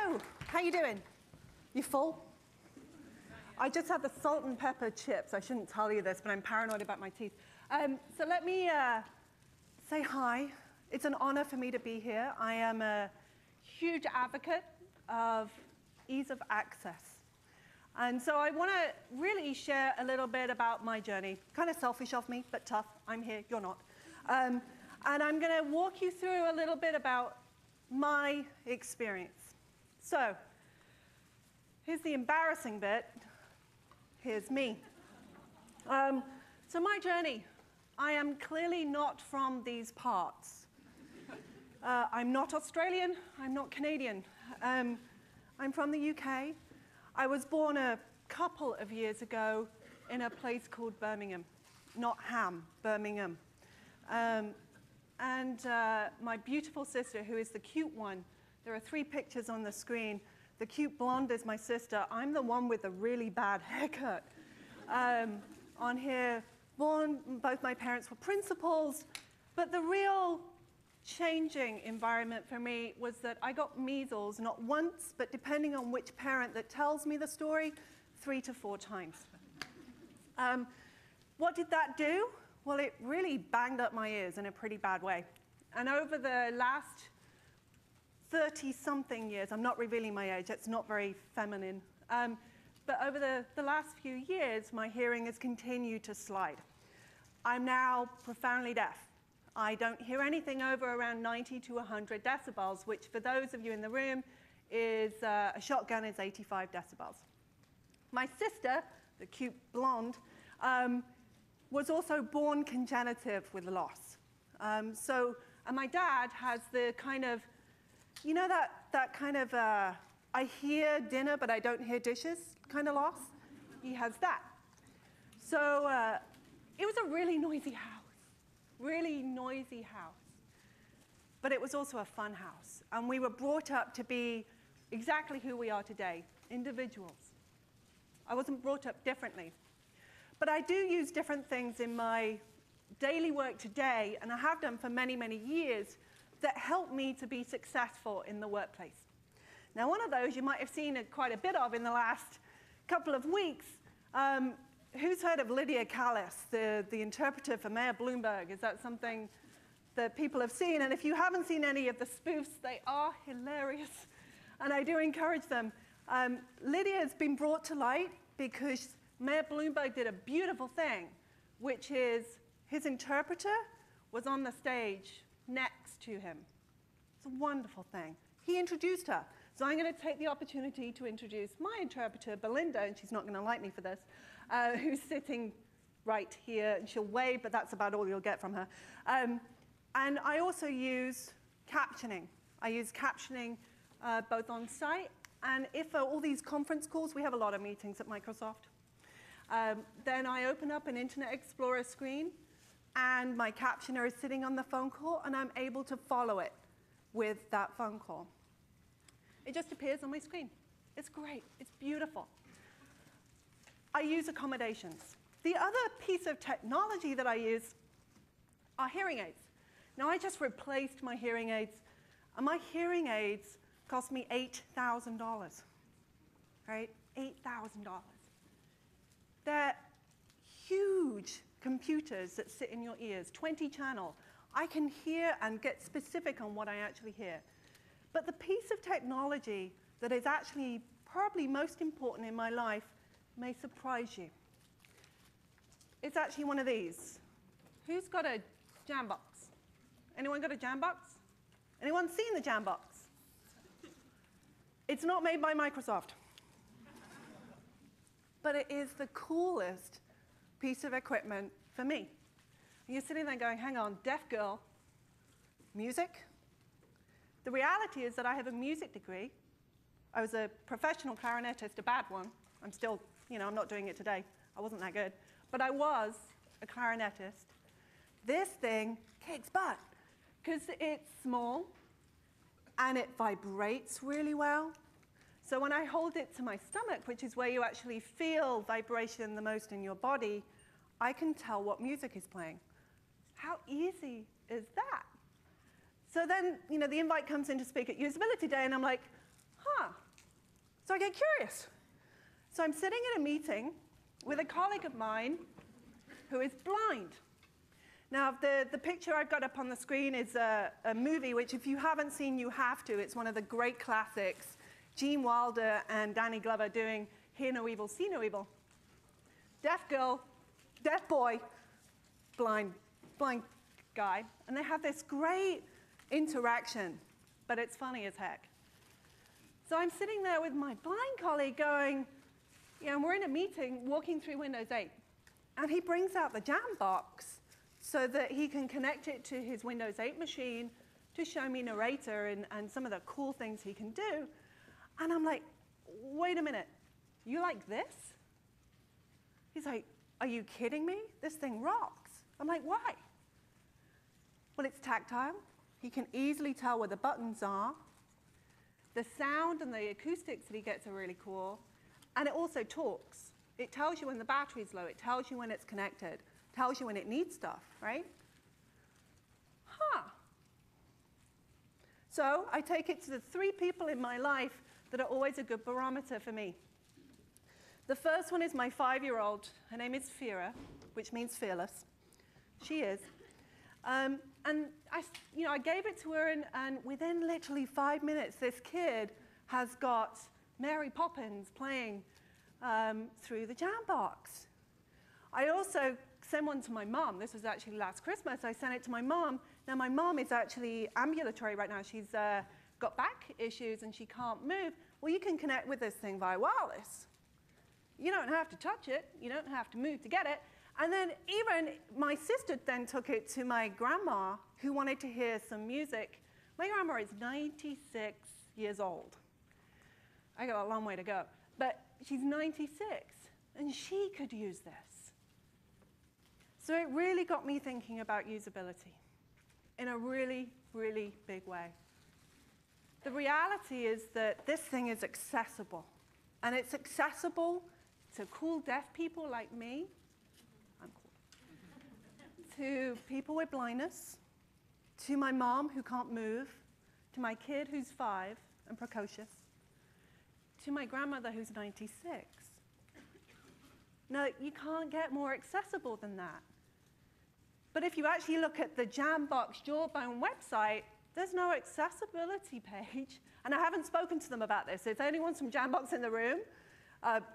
Hello, how you doing? You full? I just had the salt and pepper chips. I shouldn't tell you this, but I'm paranoid about my teeth. So let me say hi. It's an honor for me to be here. I am a huge advocate of ease of access. And so I want to really share a little bit about my journey. Kind of selfish of me, but tough. I'm here, you're not. And I'm going to walk you through a little bit about my experience. So here's the embarrassing bit. Here's me. So my journey. I am clearly not from these parts. I'm not Australian. I'm not Canadian. I'm from the UK. I was born a couple of years ago in a place called Birmingham. Not Ham, Birmingham. And my beautiful sister, who is the cute one, there are 3 pictures on the screen. The cute blonde is my sister. I'm the one with the really bad haircut. On here, born, both my parents were principals, but the real changing environment for me was that I got measles not once, but depending on which parent that tells me the story, 3 to 4 times. What did that do? Well, it really banged up my ears in a pretty bad way. And over the last 30-something years, I'm not revealing my age, it's not very feminine, but over the last few years, my hearing has continued to slide. I'm now profoundly deaf. I don't hear anything over around 90 to 100 decibels, which for those of you in the room is, a shotgun is 85 decibels. My sister, the cute blonde, was also born congenitive with loss. And my dad has the kind of, you know that kind of, I hear dinner but I don't hear dishes kind of loss? He has that. So it was a really noisy house. Really noisy house. But it was also a fun house. And we were brought up to be exactly who we are today, individuals. I wasn't brought up differently. But I do use different things in my daily work today, and I have done for many, many years, that help me to be successful in the workplace. Now, one of those you might have seen quite a bit of in the last couple of weeks. Who's heard of Lydia Callis, the interpreter for Mayor Bloomberg? Is that something that people have seen? And if you haven't seen any of the spoofs, they are hilarious, and I do encourage them. Lydia has been brought to light because Mayor Bloomberg did a beautiful thing, which is his interpreter was on the stage next to him. It's a wonderful thing. He introduced her. So I'm going to take the opportunity to introduce my interpreter, Belinda, and she's not going to like me for this, who's sitting right here, and she'll wave, but that's about all you'll get from her. And I also use captioning. I use captioning both on site, and if all these conference calls, we have a lot of meetings at Microsoft, then I open up an Internet Explorer screen, and my captioner is sitting on the phone call, and I'm able to follow it with that phone call. It just appears on my screen. It's great. It's beautiful. I use accommodations. The other piece of technology that I use are hearing aids. Now, I just replaced my hearing aids, and my hearing aids cost me $8,000, right? $8,000. They're huge computers that sit in your ears, 20 channel. I can hear and get specific on what I actually hear. But the piece of technology that is actually probably most important in my life may surprise you. It's actually one of these. Who's got a Jambox? Anyone got a Jambox? Anyone seen the Jambox? It's not made by Microsoft. But it is the coolest piece of equipment for me. And you're sitting there going, hang on, deaf girl, music? The reality is that I have a music degree. I was a professional clarinetist, a bad one. I'm still, I'm not doing it today. I wasn't that good. But I was a clarinetist. This thing kicks butt because it's small and it vibrates really well. So when I hold it to my stomach, which is where you actually feel vibration the most in your body, I can tell what music is playing. How easy is that? So then, the invite comes in to speak at Usability Day, and I'm like, huh. So I get curious. So I'm sitting in a meeting with a colleague of mine who is blind. Now, the picture I've got up on the screen is a movie which, if you haven't seen, you have to. It's one of the great classics. Gene Wilder and Danny Glover doing Hear No Evil, See No Evil. Deaf girl, deaf boy, blind guy. And they have this great interaction, but it's funny as heck. So I'm sitting there with my blind colleague going, and we're in a meeting walking through Windows 8. And he brings out the Jambox so that he can connect it to his Windows 8 machine to show me Narrator and some of the cool things he can do. And I'm like, wait a minute, you like this? He's like, are you kidding me? This thing rocks. I'm like, why? Well, it's tactile. He can easily tell where the buttons are. The sound and the acoustics that he gets are really cool. And it also talks. It tells you when the battery's low. It tells you when it's connected. It tells you when it needs stuff, right? Huh. So I take it to the 3 people in my life that are always a good barometer for me. The first one is my 5-year-old. Her name is Fira, which means fearless. She is. And I gave it to her, and within literally 5 minutes, this kid has got Mary Poppins playing through the Jambox. I also sent one to my mom. This was actually last Christmas. I sent it to my mom. Now, my mom is actually ambulatory right now. She's got back issues, and she can't move. Well, you can connect with this thing via wireless. You don't have to touch it. You don't have to move to get it. And then even my sister then took it to my grandma, who wanted to hear some music. My grandma is 96 years old. I got a long way to go. But she's 96, and she could use this. So it really got me thinking about usability in a really, really big way. The reality is that this thing is accessible. And it's accessible to cool deaf people like me. I'm cool. To people with blindness, to my mom who can't move, to my kid who's 5 and precocious, to my grandmother who's 96. No, you can't get more accessible than that. But if you actually look at the Jambox Jawbone website, there's no accessibility page. And I haven't spoken to them about this. If anyone's from Jambox in the room,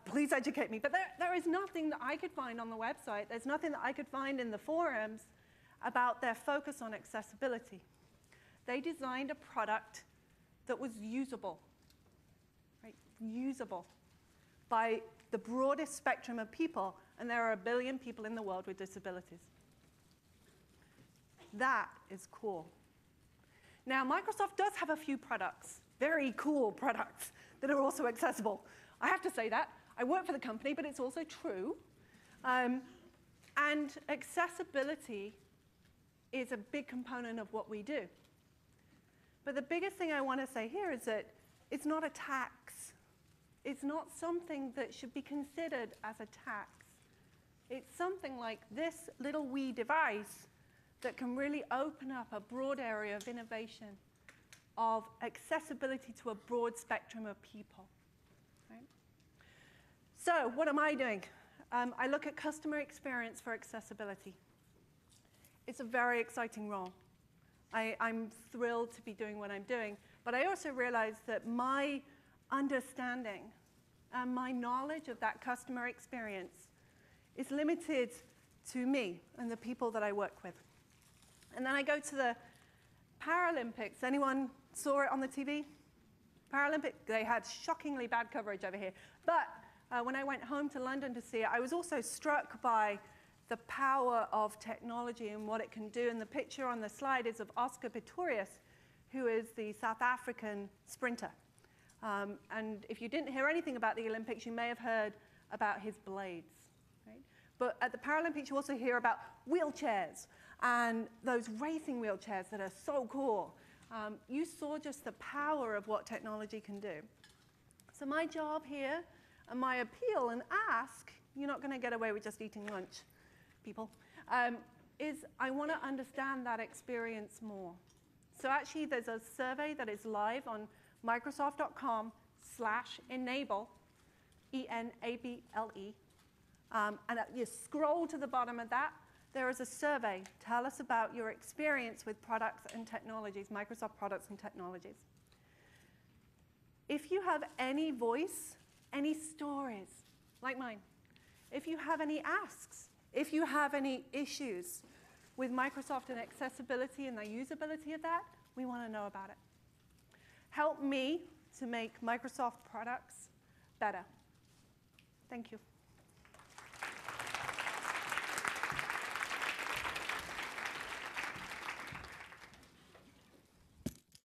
please educate me. But there is nothing that I could find on the website. There's nothing that I could find in the forums about their focus on accessibility. They designed a product that was usable, right? Usable by the broadest spectrum of people, and there are 1 billion people in the world with disabilities. That is cool. Now, Microsoft does have a few products, very cool products, that are also accessible. I have to say that. I work for the company, but it's also true. And accessibility is a big component of what we do. But the biggest thing I want to say here is that it's not a tax. It's not something that should be considered as a tax. It's something like this little wee device that can really open up a broad area of innovation, of accessibility to a broad spectrum of people. Right? So what am I doing? I look at customer experience for accessibility. It's a very exciting role. I'm thrilled to be doing what I'm doing, but I also realize that my understanding and my knowledge of that customer experience is limited to me and the people that I work with. And then I go to the Paralympics. Anyone saw it on the TV? Paralympics, they had shockingly bad coverage over here. But when I went home to London to see it, I was also struck by the power of technology and what it can do. And the picture on the slide is of Oscar Pistorius, who is the South African sprinter. And if you didn't hear anything about the Olympics, you may have heard about his blades. Right? But at the Paralympics, you also hear about wheelchairs and those racing wheelchairs that are so cool. You saw just the power of what technology can do. So my job here and my appeal and ask, you're not going to get away with just eating lunch, people, is I want to understand that experience more. So actually, there's a survey that is live on Microsoft.com /enable, E-N-A-B-L-E. And you scroll to the bottom of that, there is a survey. Tell us about your experience with products and technologies, Microsoft products and technologies. If you have any voice, any stories, like mine, if you have any asks, if you have any issues with Microsoft and accessibility and the usability of that, we want to know about it. Help me to make Microsoft products better. Thank you.